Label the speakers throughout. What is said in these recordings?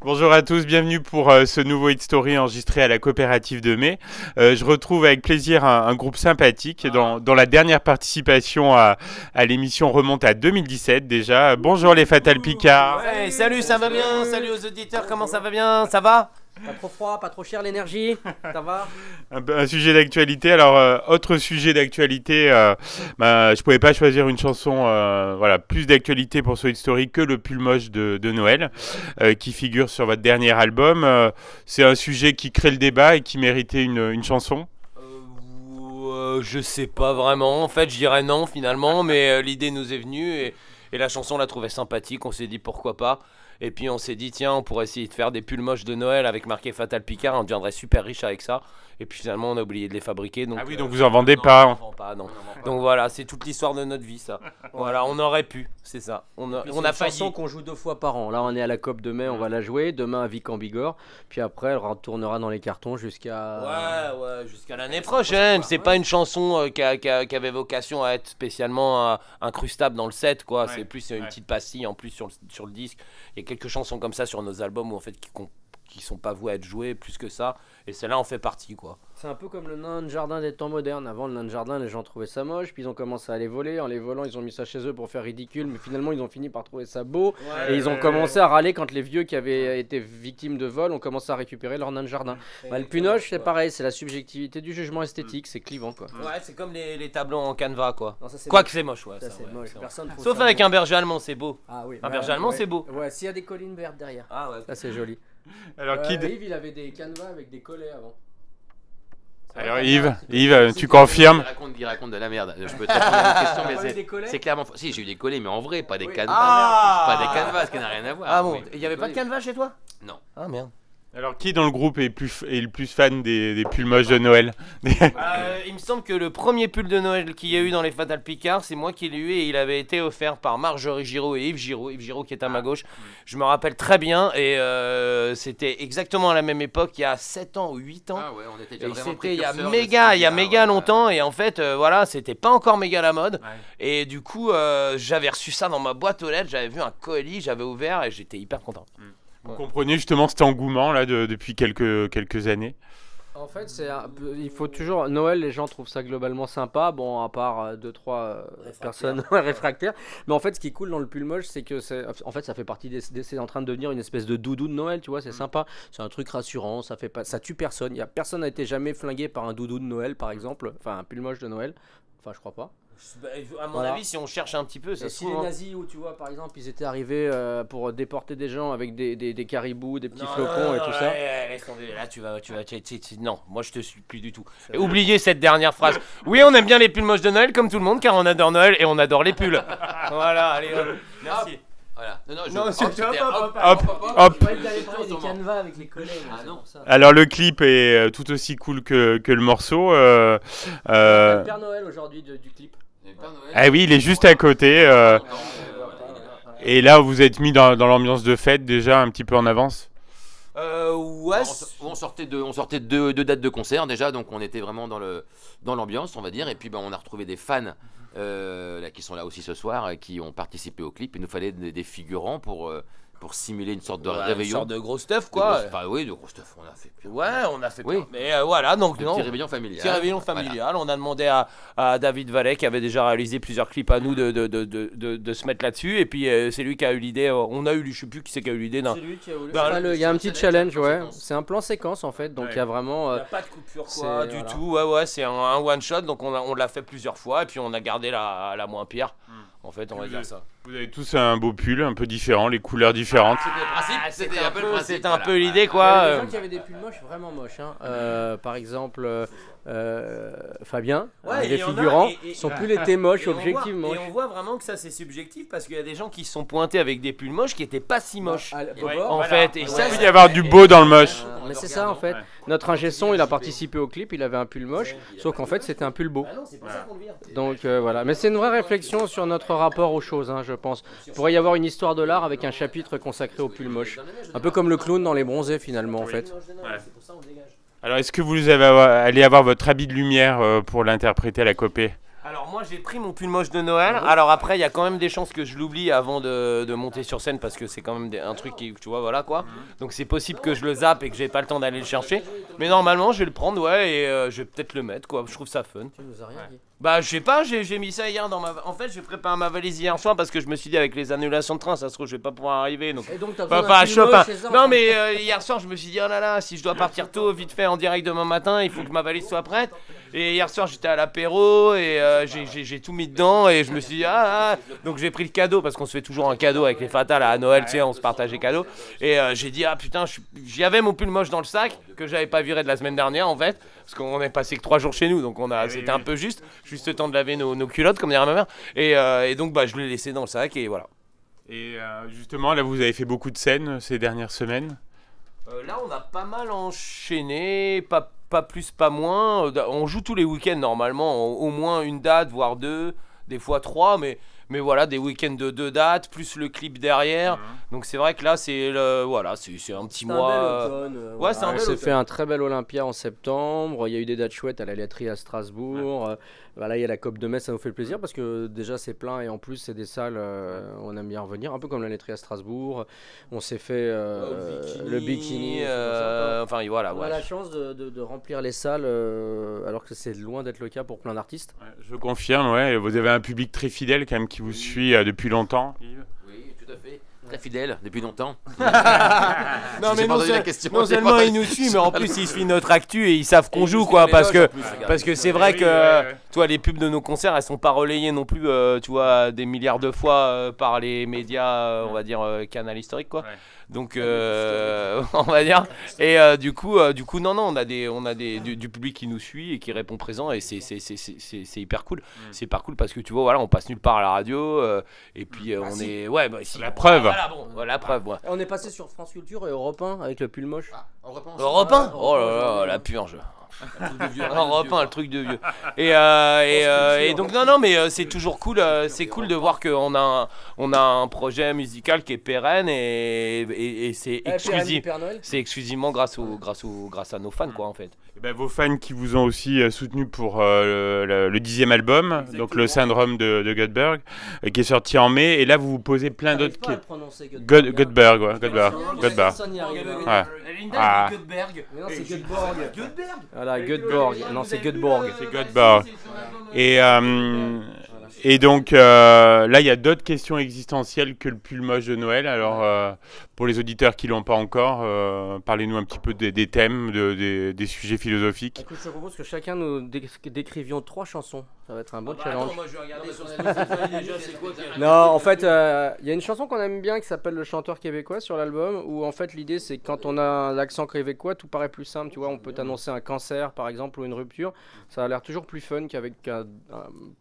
Speaker 1: Bonjour à tous, bienvenue pour ce nouveau Hit Story enregistré à la coopérative de Mai. Je retrouve avec plaisir un groupe sympathique dont la dernière participation à l'émission remonte à 2017 déjà. Bonjour les Fatal Picard.
Speaker 2: Ouais, salut, ça va bien? Salut aux auditeurs, comment ça va bien? Ça va?
Speaker 3: Pas trop froid, pas trop cher l'énergie, ça va?
Speaker 1: Un sujet d'actualité. Alors, autre sujet d'actualité, je pouvais pas choisir une chanson voilà, plus d'actualité pour ce Hit Story que le pull moche de Noël qui figure sur votre dernier album. C'est un sujet qui crée le débat et qui méritait une chanson.
Speaker 2: Je sais pas vraiment, en fait je dirais non finalement, mais l'idée nous est venue et la chanson on l'a trouvée sympathique, on s'est dit pourquoi pas. Et puis on s'est dit tiens on pourrait essayer de faire des pulls moches de Noël avec marqué Fatal Picard, on deviendrait super riche avec ça. Et puis finalement on a oublié de les fabriquer. Donc,
Speaker 1: Ah oui, donc vous en vendez pas.
Speaker 2: On en vend pas, non. Donc voilà, c'est toute l'histoire de notre vie ça. Voilà, on aurait pu, c'est ça. On a
Speaker 3: C'est une
Speaker 2: failli.
Speaker 3: chanson qu'on joue 2 fois par an. Là on est à la COP de mai, on va la jouer. Demain à Vic en Bigorre. Puis après elle retournera dans les cartons jusqu'à...
Speaker 2: Ouais, jusqu'à l'année prochaine. C'est pas une chanson qui avait vocation à être spécialement incrustable dans le set, quoi.
Speaker 1: Ouais,
Speaker 2: C'est plus une petite pastille en plus sur le disque. Il y a quelques chansons comme ça sur nos albums où en fait qui sont pas vouées à être jouées plus que ça. Et celle-là en fait partie, quoi.
Speaker 3: C'est un peu comme le nain de jardin des temps modernes. Avant le nain de jardin, les gens trouvaient ça moche. Puis ils ont commencé à les voler. En les volant, ils ont mis ça chez eux pour faire ridicule. Mais finalement, ils ont fini par trouver ça beau. Et ils ont commencé à râler quand les vieux qui avaient été victimes de vol ont commencé à récupérer leur nain de jardin. Bah, le punoche, c'est pareil. C'est la subjectivité du jugement esthétique. C'est clivant, quoi.
Speaker 2: Ouais, c'est comme les tableaux en canevas, quoi.
Speaker 3: Non, ça, c'est
Speaker 2: Quoi
Speaker 3: moche.
Speaker 2: que c'est moche, ouais.
Speaker 3: Ça,
Speaker 2: ça,
Speaker 3: c'est
Speaker 2: ouais,
Speaker 3: moche.
Speaker 2: c'est vrai.
Speaker 3: Personne trouve
Speaker 2: Sauf
Speaker 3: ça
Speaker 2: avec
Speaker 3: beau.
Speaker 2: un berger allemand, c'est beau.
Speaker 3: Ah oui.
Speaker 2: Un berger allemand,
Speaker 3: ouais.
Speaker 2: c'est beau.
Speaker 3: Ouais, s'il y a des collines vertes derrière.
Speaker 2: Ah ouais.
Speaker 3: Ça, c'est joli.
Speaker 1: Alors,
Speaker 3: Yves, il avait des canevas avec des collets avant.
Speaker 1: Alors Yves, tu confirmes?
Speaker 4: Il raconte de la merde. Je peux te répondre à une question,
Speaker 3: T'as eu des
Speaker 4: mais
Speaker 3: collets
Speaker 4: c'est clairement. Si, j'ai eu des collets, mais en vrai, pas des
Speaker 3: Oui.
Speaker 4: canevas.
Speaker 2: Ah
Speaker 4: Pas des canevas, ce qui n'a rien à voir.
Speaker 2: Ah bon,
Speaker 4: Oui.
Speaker 2: il y avait pas de canevas chez toi?
Speaker 4: Non.
Speaker 2: Ah merde.
Speaker 1: Alors, qui dans le groupe est le plus fan des pulls moches de Noël?
Speaker 2: Il me semble que le premier pull de Noël qu'il y a eu dans les Fatal Picard, c'est moi qui l'ai eu et il avait été offert par Marjorie Giraud et Yves Giraud qui est à ma gauche. Je me rappelle très bien et c'était exactement à la même époque, il y a 7 ans ou 8 ans.
Speaker 4: Ah ouais, on était
Speaker 2: Et
Speaker 4: déjà vraiment
Speaker 2: c'était il y a
Speaker 4: précurseurs de
Speaker 2: méga,
Speaker 4: ce
Speaker 2: il y a
Speaker 4: style-là,
Speaker 2: méga
Speaker 4: ouais.
Speaker 2: longtemps et en fait voilà, c'était pas encore méga la mode.
Speaker 1: Ouais.
Speaker 2: Et du coup j'avais reçu ça dans ma boîte aux lettres, j'avais vu un colis, j'avais ouvert et j'étais hyper content.
Speaker 1: Vous comprenez justement cet engouement là depuis quelques années?
Speaker 3: En fait, il faut toujours. Noël, les gens trouvent ça globalement sympa. Bon, à part 2-3 personnes réfractaires. Mais en fait, ce qui est cool dans le pull moche, c'est que en fait, ça fait partie c'est en train de devenir une espèce de doudou de Noël, tu vois. C'est sympa. C'est un truc rassurant. Ça fait pas, ça tue personne. Personne n'a été jamais flingué par un doudou de Noël, par exemple. Enfin, un pull moche de Noël. Enfin, je crois pas.
Speaker 2: À mon
Speaker 3: Voilà.
Speaker 2: avis, si on cherche un petit peu, ça
Speaker 3: Et
Speaker 2: se
Speaker 3: si
Speaker 2: trouve,
Speaker 3: les
Speaker 2: hein.
Speaker 3: nazis, où tu vois, par exemple, ils étaient arrivés pour déporter des gens avec des caribous, des petits
Speaker 2: Non,
Speaker 3: flocons et tout ça.
Speaker 2: laisse tomber. Là, non, moi je te suis plus du tout. Et oubliez cette dernière phrase. Oui, on aime bien les pulls moches de Noël comme tout le monde, car on adore Noël et on adore les pulls. Voilà, allez, merci.
Speaker 4: Voilà.
Speaker 2: Non, c'est-
Speaker 4: c'était-
Speaker 1: Hop,
Speaker 3: Je
Speaker 1: hop.
Speaker 3: croyais que t'allais parler des canevas avec les collègues.
Speaker 4: Ah
Speaker 3: c'est
Speaker 4: non.
Speaker 3: pour ça.
Speaker 1: Alors le clip est tout aussi cool que le morceau.
Speaker 3: Le Père Noël aujourd'hui du clip.
Speaker 1: Ah oui, il est juste à côté. Et là, vous êtes mis dans l'ambiance de fête déjà un petit peu en avance.
Speaker 2: Ouais.
Speaker 4: On sortait de deux dates de concert déjà, donc on était vraiment dans l'ambiance, on va dire. Et puis on a retrouvé des fans là, qui sont là aussi ce soir, qui ont participé au clip. Il nous fallait des figurants pour simuler une sorte de
Speaker 2: Une
Speaker 4: réveillon.
Speaker 2: sorte de gros stuff, quoi.
Speaker 4: Oui, de gros stuff. On a fait plein.
Speaker 2: Ouais, on a fait
Speaker 4: Oui.
Speaker 2: plein. Mais voilà, donc
Speaker 4: De
Speaker 2: non.
Speaker 4: petit réveillon familial.
Speaker 2: Petit réveillon familial. On a demandé à David Vallet, qui avait déjà réalisé plusieurs clips à nous, de se mettre là-dessus. Et puis c'est lui qui a eu l'idée. On a eu, je sais plus qui c'est qui a eu l'idée.
Speaker 3: C'est lui qui a voulu.
Speaker 2: Dans
Speaker 3: Il y a un petit challenge, ouais.
Speaker 4: séquence.
Speaker 3: C'est un plan séquence en fait, donc
Speaker 1: Ouais.
Speaker 3: il y a vraiment.
Speaker 2: Il n'y a pas de coupure quoi,
Speaker 3: c'est-
Speaker 2: du
Speaker 3: voilà.
Speaker 2: tout. Ouais, c'est un one shot. Donc on l'a fait plusieurs fois. Et puis on a gardé la moins pire. En fait, on va dire ça.
Speaker 1: Vous avez tous un beau pull, un peu différent, les couleurs différentes.
Speaker 4: C'était le principe. C'était un peu le principe.
Speaker 2: C'était un
Speaker 4: voilà.
Speaker 2: peu l'idée
Speaker 3: Il y
Speaker 2: quoi.
Speaker 3: avait des gens qui avaient des pulls moches, vraiment moches. Hein. Par exemple, Fabien,
Speaker 2: Ouais,
Speaker 3: les
Speaker 2: il y en a,
Speaker 3: figurants,
Speaker 2: et-
Speaker 3: son pull était moche,
Speaker 2: Et on
Speaker 3: objectivement.
Speaker 2: voit- Et on voit vraiment que ça c'est subjectif parce qu'il y a des gens qui se sont pointés avec des pulls moches qui étaient pas si moches. En fait, et
Speaker 1: Il
Speaker 2: ça,
Speaker 1: peut y avoir du beau dans le moche.
Speaker 3: Mais c'est ça en fait. Notre ingé son, il a participé au clip, il avait un pull moche, sauf qu'en fait c'était un pull beau.
Speaker 2: Ah non, c'est pas ça qu'on le vire.
Speaker 3: Donc voilà, mais c'est une vraie réflexion sur notre rapport aux choses, hein, je pense. Il pourrait y avoir une histoire de l'art avec un chapitre consacré au pull moche. Un peu comme le clown dans Les Bronzés finalement en fait.
Speaker 2: C'est pour ça qu'on dégage.
Speaker 1: Alors, est-ce que vous allez avoir votre habit de lumière pour l'interpréter à la copée?
Speaker 2: Alors Alors moi j'ai pris mon pull moche de Noël. Alors après il y a quand même des chances que je l'oublie avant de monter sur scène parce que c'est quand même un truc qui, tu vois, voilà quoi. Donc c'est possible que je le zappe et que j'ai pas le temps d'aller le chercher. Mais normalement je vais le prendre, ouais, et je vais peut-être le mettre quoi. Je trouve ça fun.
Speaker 3: Tu nous as rien dit.
Speaker 2: Bah je sais pas, j'ai mis ça hier dans ma... En fait j'ai préparé ma valise hier soir parce que je me suis dit avec les annulations de train ça se trouve je vais pas pouvoir arriver donc...
Speaker 3: Et donc t'as
Speaker 2: Enfin,
Speaker 3: besoin d'un pull
Speaker 2: Chopin.
Speaker 3: moche, c'est ça,
Speaker 2: Non
Speaker 3: en fait.
Speaker 2: mais hier soir je me suis dit oh là là, si je dois partir tôt vite fait en direct demain matin il faut que ma valise soit prête. Et hier soir j'étais à l'apéro et j'ai tout mis dedans et je me suis dit donc j'ai pris le cadeau parce qu'on se fait toujours un cadeau avec les fatales à Noël, tu sais, on se partage les cadeaux. Et j'ai dit putain, j'y avais mon pull moche dans le sac que j'avais pas viré de la semaine dernière en fait parce qu'on est passé que 3 jours chez nous donc c'était un peu juste le temps de laver nos culottes comme dirait ma mère et donc bah je l'ai laissé dans le sac et voilà.
Speaker 1: Et justement, là, vous avez fait beaucoup de scènes ces dernières semaines.
Speaker 2: Là, on a pas mal enchaîné, pas plus, pas moins. On joue tous les week-ends normalement, au moins une date, voire 2, des fois 3, mais voilà, des week-ends de 2 dates, plus le clip derrière. Donc c'est vrai que là, c'est un petit mois. Ouais, c'est un
Speaker 3: On
Speaker 2: bel
Speaker 3: s'est
Speaker 2: automne.
Speaker 3: fait un très bel Olympia en septembre. Il y a eu des dates chouettes à la laiterie à Strasbourg. Là, il y a la COP de Metz, ça nous fait plaisir parce que déjà c'est plein et en plus c'est des salles, on aime bien revenir. Un peu comme la laiterie à Strasbourg. On s'est fait le bikini.
Speaker 2: Enfin voilà,
Speaker 3: On a
Speaker 2: ouais.
Speaker 3: la chance de remplir les salles alors que c'est loin d'être le cas pour plein d'artistes.
Speaker 1: Ouais, je confirme, ouais. Vous avez un public très fidèle quand même qui vous suit depuis longtemps, Yves.
Speaker 4: Oui, tout à fait. Très fidèle depuis longtemps.
Speaker 2: Non mais
Speaker 4: J'ai pas
Speaker 2: non,
Speaker 4: entendu la question,
Speaker 2: non
Speaker 4: j'ai
Speaker 2: seulement
Speaker 4: pas-
Speaker 2: ils nous suivent, mais en plus ils suivent notre actu et ils savent qu'on
Speaker 4: Et ils
Speaker 2: joue
Speaker 4: nous
Speaker 2: quoi,
Speaker 4: suivent
Speaker 2: parce
Speaker 4: les loges,
Speaker 2: que
Speaker 4: en plus, regarde.
Speaker 2: parce que c'est vrai
Speaker 1: Oui,
Speaker 2: que
Speaker 1: ouais.
Speaker 2: toi les pubs de nos concerts elles sont pas relayées non plus, tu vois, des milliards de fois par les médias, on va dire canal historique quoi.
Speaker 1: Ouais.
Speaker 2: Donc on va dire et du coup non on a du public qui nous suit et qui répond présent et c'est hyper cool. C'est hyper cool parce que tu vois voilà on passe nulle part à la radio et puis on est ouais bah si,
Speaker 1: La preuve.
Speaker 2: voilà bon la preuve ouais.
Speaker 3: On est passé sur France Culture et Europe 1 avec le pull moche.
Speaker 4: On repense.
Speaker 2: Europe 1 oh là là la purge. Europe 1 le truc de vieux et donc non mais c'est toujours cool, c'est cool de voir qu'on a un projet musical qui est pérenne et c'est exclusivement grâce à nos fans quoi en fait.
Speaker 1: Eh ben, vos fans qui vous ont aussi soutenu pour le 10e album, donc le syndrome de Göteborg, qui est sorti en mai. Et là, vous vous posez plein d'autres Göteborg, ouais, Göteborg. Ouais. Ah.
Speaker 3: Mais non, c'est Göteborg. Voilà, Göteborg. Non, c'est Göteborg.
Speaker 1: C'est Göteborg. Et donc là, il y a d'autres questions existentielles que le pull moche de Noël. Alors, pour les auditeurs qui l'ont pas encore, parlez-nous un petit peu des thèmes, des sujets philosophiques.
Speaker 3: Écoute, je propose que chacun nous décrivions 3 chansons. Ça va être un bon challenge.
Speaker 2: Moi je vais regarder sur Spotify déjà c'est quoi
Speaker 3: Non, en fait, il y a une chanson qu'on aime bien qui s'appelle Le chanteur québécois sur l'album, où en fait l'idée c'est que quand on a l'accent québécois, tout paraît plus simple. Tu vois, on peut t'annoncer un cancer par exemple ou une rupture. Ça a l'air toujours plus fun qu'avec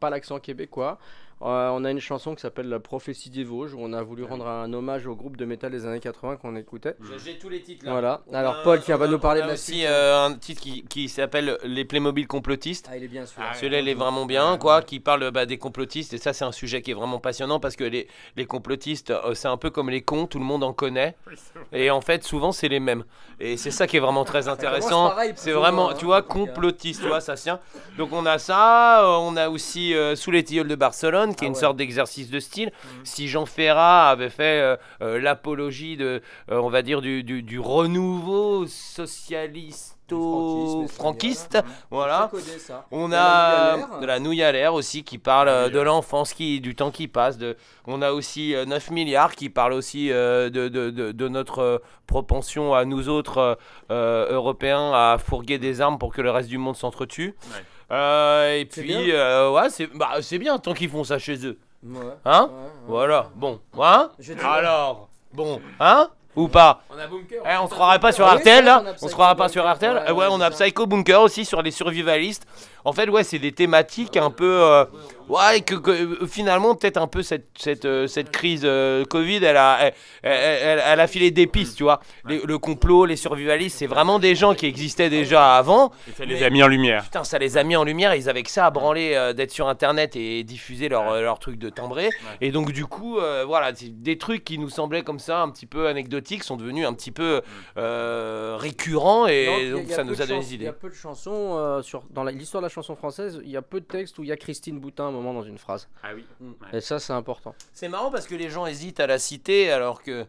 Speaker 3: pas l'accent québécois. On a une chanson qui s'appelle La prophétie des Vosges, où on a voulu rendre un hommage au groupe de métal des années 80 qu'on écoutait.
Speaker 2: J'ai tous les titres là.
Speaker 3: Voilà. Alors Paul qui va nous parler de la
Speaker 2: aussi
Speaker 3: suite.
Speaker 2: un titre qui s'appelle Les Playmobil complotistes.
Speaker 3: Ah, il est bien celui-là.
Speaker 2: Celui-là il est vraiment bien quoi, qui parle des complotistes et ça c'est un sujet qui est vraiment passionnant parce que les complotistes c'est un peu comme les cons, tout le monde en connaît et en fait souvent c'est les mêmes et c'est ça qui est vraiment très intéressant.
Speaker 3: pareil,
Speaker 2: C'est
Speaker 3: souvent,
Speaker 2: vraiment
Speaker 3: hein,
Speaker 2: tu vois
Speaker 3: en tout cas.
Speaker 2: complotiste, tu vois ça tient. Donc on a ça, on a aussi Sous les tilleuls de Barcelone qui est une
Speaker 3: ouais.
Speaker 2: sorte d'exercice de style. Si Jean Ferrat avait fait l'apologie de on va dire du renouveau socialiste franquiste, voilà. On a de la nouille à l'air aussi qui parle de l'enfance, du temps qui passe. On a aussi 9 milliards qui parle aussi de notre propension à nous autres Européens à fourguer des armes pour que le reste du monde s'entretue. Ouais. Et
Speaker 3: C'est
Speaker 2: puis, ouais, c'est bien tant qu'ils font ça chez eux.
Speaker 3: Ouais.
Speaker 2: Hein
Speaker 3: Ouais, ouais.
Speaker 2: Voilà, bon. Hein
Speaker 3: Je dis-
Speaker 2: Alors, bon, hein ou pas?
Speaker 4: On a Bunker.
Speaker 2: On se croirait pas sur
Speaker 3: Ah oui,
Speaker 2: RTL
Speaker 3: c'est
Speaker 2: là?
Speaker 3: vrai qu'on a
Speaker 2: On se croirait pas
Speaker 3: Psycho
Speaker 2: sur RTL?
Speaker 3: Bunker.
Speaker 2: Ouais, on a
Speaker 3: c'est ça.
Speaker 2: Psycho Bunker aussi sur les survivalistes. En fait, ouais, c'est des thématiques un peu. Ouais, que finalement, peut-être un peu cette crise Covid, elle a filé des pistes, tu vois. Le complot, les survivalistes, c'est vraiment des gens qui existaient déjà avant.
Speaker 1: Et ça les a mis en lumière.
Speaker 2: Putain, ça les a mis en lumière, ils avaient que ça à branler d'être sur internet et diffuser leur truc de timbré. Et donc, du coup, voilà, des trucs qui nous semblaient comme ça un petit peu anecdotiques sont devenus un petit peu récurrent et
Speaker 3: Non,
Speaker 2: donc
Speaker 3: il y a
Speaker 2: ça
Speaker 3: peu
Speaker 2: nous
Speaker 3: de
Speaker 2: a donné
Speaker 3: chans-
Speaker 2: des
Speaker 3: Il y a
Speaker 2: idées.
Speaker 3: peu de chansons dans l'histoire de la chanson française. Il y a peu de textes où il y a Christine Boutin à un moment dans une phrase.
Speaker 1: Ah oui.
Speaker 3: Et ça, c'est important.
Speaker 2: C'est marrant parce que les gens hésitent à la citer alors que...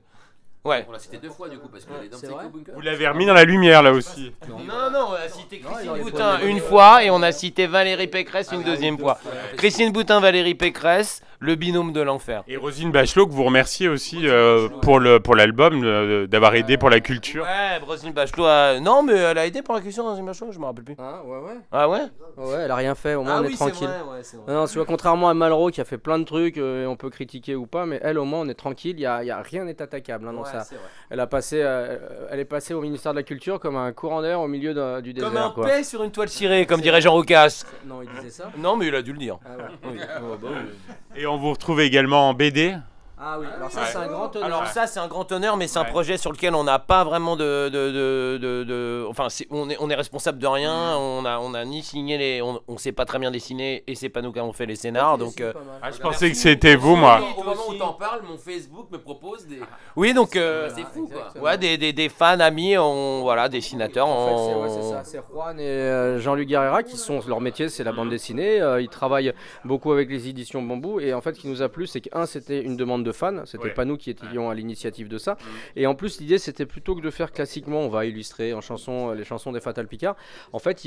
Speaker 2: Ouais.
Speaker 4: On l'a cité 2 fois du coup parce qu'elle est dans
Speaker 3: c'est
Speaker 4: Psycho
Speaker 3: vrai
Speaker 4: Bunker.
Speaker 1: Vous l'avez remis dans la lumière là aussi.
Speaker 2: Non, on a cité
Speaker 3: Non,
Speaker 2: Christine
Speaker 3: il
Speaker 2: Boutin
Speaker 3: aurait
Speaker 2: une fois et on a cité Valérie Pécresse une deuxième fois. Christine Boutin, Valérie Pécresse, le binôme de l'enfer.
Speaker 1: Et Roselyne Bachelot que vous remerciez aussi pour l'album d'avoir aidé pour la culture.
Speaker 2: Ouais, Roselyne Bachelot non mais elle a aidé pour la question Roselyne Bachelot, je me rappelle plus.
Speaker 3: Hein, ouais.
Speaker 2: Ah ouais?
Speaker 3: Ouais, elle a rien fait. Au moins, on est tranquille.
Speaker 2: c'est vrai.
Speaker 3: Non, tu vois, contrairement à Malraux qui a fait plein de trucs, on peut critiquer ou pas, mais elle, au moins, on est tranquille. Il y a rien n'est attaquable. Hein, dans ça. Elle est passée au ministère de la Culture comme un courant d'air au milieu du désert.
Speaker 2: Comme un
Speaker 3: quoi.
Speaker 2: paix sur une toile cirée, comme dirait Jean Roucas.
Speaker 3: Non, il disait ça.
Speaker 2: Non mais il a dû le dire.
Speaker 3: Ah, ouais.
Speaker 2: Oui.
Speaker 1: Et on vous retrouve également en BD.
Speaker 3: Ah oui, alors ça,
Speaker 1: Ouais.
Speaker 3: c'est un grand honneur.
Speaker 2: Alors ça c'est un grand honneur mais c'est un
Speaker 1: Ouais.
Speaker 2: projet sur lequel on n'a pas vraiment enfin on est responsable de rien, on a ni signé on sait pas très bien dessiner et c'est pas nous qui avons fait les scénars donc
Speaker 1: Ah, je pensais que c'était vous, moi.
Speaker 4: Au moment où t'en parles, mon Facebook me propose des.
Speaker 2: oui donc
Speaker 4: C'est fou quoi.
Speaker 2: ouais des fans amis voilà dessinateurs
Speaker 3: En fait, c'est ça. C'est Juan et Jean-Luc Guerrera qui sont leur métier, c'est la bande dessinée. Ils travaillent beaucoup avec les éditions Bambou et en fait, ce qui nous a plu, c'est que c'était une demande de fans. C'était
Speaker 1: Ouais.
Speaker 3: pas nous qui étions à l'initiative de ça. Et en plus, l'idée, c'était plutôt que de faire classiquement, on va illustrer en chanson les chansons des Fatal Picard. En fait,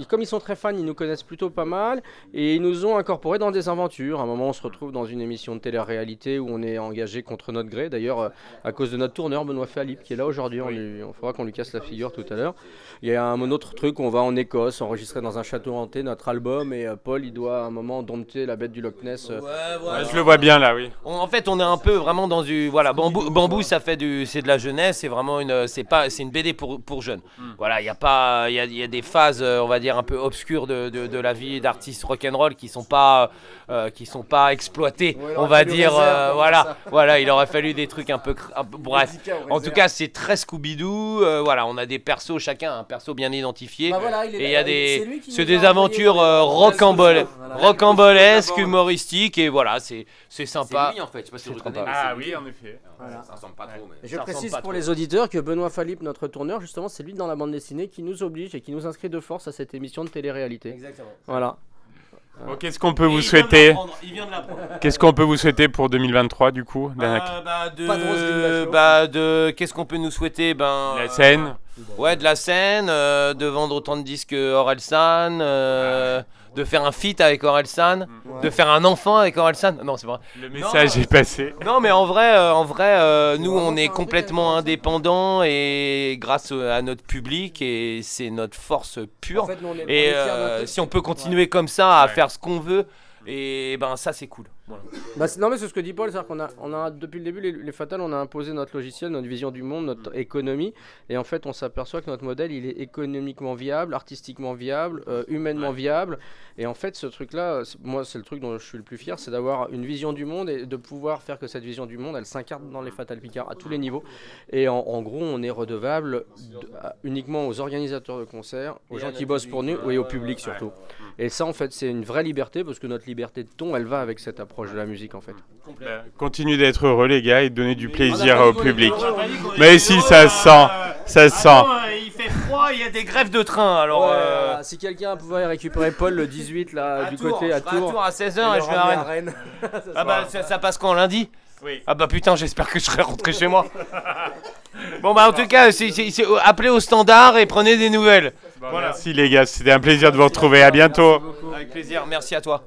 Speaker 3: comme ils sont très fans, ils nous connaissent plutôt pas mal et ils nous ont incorporés dans des aventures. À un moment, on se retrouve dans une émission de télé-réalité où on est engagé contre notre gré. D'ailleurs, à cause de notre tourneur Benoît Philippe qui est là aujourd'hui, on faudra qu'on lui casse la figure tout à l'heure. Il y a un autre truc, on va en Écosse enregistrer dans un château hanté notre album et Paul il doit à un moment dompter la bête du Loch Ness.
Speaker 1: Ouais, je le vois bien là, oui.
Speaker 2: En fait, on est un peu vraiment dans du voilà bambou ça fait c'est de la jeunesse, c'est vraiment c'est une BD pour jeunes. Voilà, il y a des phases on va dire un peu obscures de la vie d'artistes rock'n'roll qui sont pas exploitées,
Speaker 3: Ouais, il
Speaker 2: on
Speaker 3: aurait
Speaker 2: va
Speaker 3: fallu
Speaker 2: dire
Speaker 3: réserve,
Speaker 2: voilà, il aurait fallu des trucs un peu bref. En tout cas, c'est très Scooby-Doo, voilà, on a des persos chacun un perso bien identifié.
Speaker 3: Bah voilà,
Speaker 2: Et il y a
Speaker 3: c'est
Speaker 2: c'est des aventures rocambolesques, humoristiques et voilà, c'est sympa.
Speaker 4: C'est lui en fait, je sais pas si vous
Speaker 3: C'est
Speaker 4: reconnaissez.
Speaker 3: trop
Speaker 4: mais
Speaker 1: Ah
Speaker 4: c'est
Speaker 1: oui,
Speaker 4: lui.
Speaker 1: en effet.
Speaker 3: Voilà.
Speaker 4: Ça ressemble pas trop, mais.
Speaker 3: Je
Speaker 2: Ça
Speaker 3: précise
Speaker 2: ressemble pas
Speaker 3: pour
Speaker 2: trop.
Speaker 3: les auditeurs que Benoît Philippe, notre tourneur, justement, c'est lui dans la bande dessinée qui nous oblige et qui nous inscrit de force à cette émission de télé-réalité.
Speaker 2: Exactement.
Speaker 3: Voilà.
Speaker 1: Bon, qu'est-ce qu'on peut vous souhaiter
Speaker 2: Il vient de l'apprendre.
Speaker 1: Qu'est-ce qu'on peut vous souhaiter pour 2023 du coup Danak
Speaker 3: Pas de Roselyne Bachelot.
Speaker 2: Qu'est-ce qu'on peut nous souhaiter
Speaker 1: La scène.
Speaker 2: Ouais, de la scène, de vendre autant de disques Orelsan, de faire un feat avec Orelsan, de faire un enfant avec Orelsan. Non, c'est pas vrai.
Speaker 1: Le message est passé.
Speaker 2: Non, mais en vrai, nous, on est complètement indépendants et grâce à notre public et c'est notre force pure.
Speaker 3: En fait, nous, on est
Speaker 2: Et
Speaker 3: fiers d'un truc.
Speaker 2: si on peut continuer comme ça à
Speaker 1: Ouais.
Speaker 2: faire ce qu'on veut, et ben ça c'est cool. Voilà.
Speaker 3: Bah, non mais c'est ce que dit Paul, c'est-à-dire qu'on a depuis le début les Fatales, on a imposé notre logiciel, notre vision du monde, notre économie, et en fait on s'aperçoit que notre modèle il est économiquement viable, artistiquement viable, humainement viable, et en fait ce truc-là, moi c'est le truc dont je suis le plus fier, c'est d'avoir une vision du monde et de pouvoir faire que cette vision du monde elle s'incarne dans les Fatal Picard à tous les niveaux, et en gros on est redevable uniquement aux organisateurs de concerts, aux
Speaker 2: Et
Speaker 3: gens
Speaker 2: à
Speaker 3: qui
Speaker 2: notre
Speaker 3: bossent pour nous,
Speaker 2: public,
Speaker 3: et au
Speaker 2: ouais,
Speaker 3: public
Speaker 2: ouais,
Speaker 3: surtout. Et ça en fait c'est une vraie liberté parce que notre liberté de ton elle va avec cette approche de la musique en fait.
Speaker 1: Continuez d'être heureux les gars et de donner du plaisir
Speaker 3: pas dit
Speaker 1: au
Speaker 3: qu'on
Speaker 1: public.
Speaker 3: était heureux,
Speaker 1: Mais si ça se sent, ça se sent.
Speaker 2: Il fait froid, il y a des grèves de train, alors...
Speaker 3: Ouais, si quelqu'un pouvait récupérer Paul le 18 là du côté à Tours,
Speaker 2: à 16h et je vais à Rennes. Ah bah ça passe quand lundi?
Speaker 1: Oui.
Speaker 2: Ah bah putain, j'espère que je serai rentré chez moi. Bon bah en tout cas, appelez au standard et prenez des nouvelles.
Speaker 1: Merci les gars, c'était un plaisir de vous retrouver. À bientôt.
Speaker 2: Avec plaisir, merci à toi.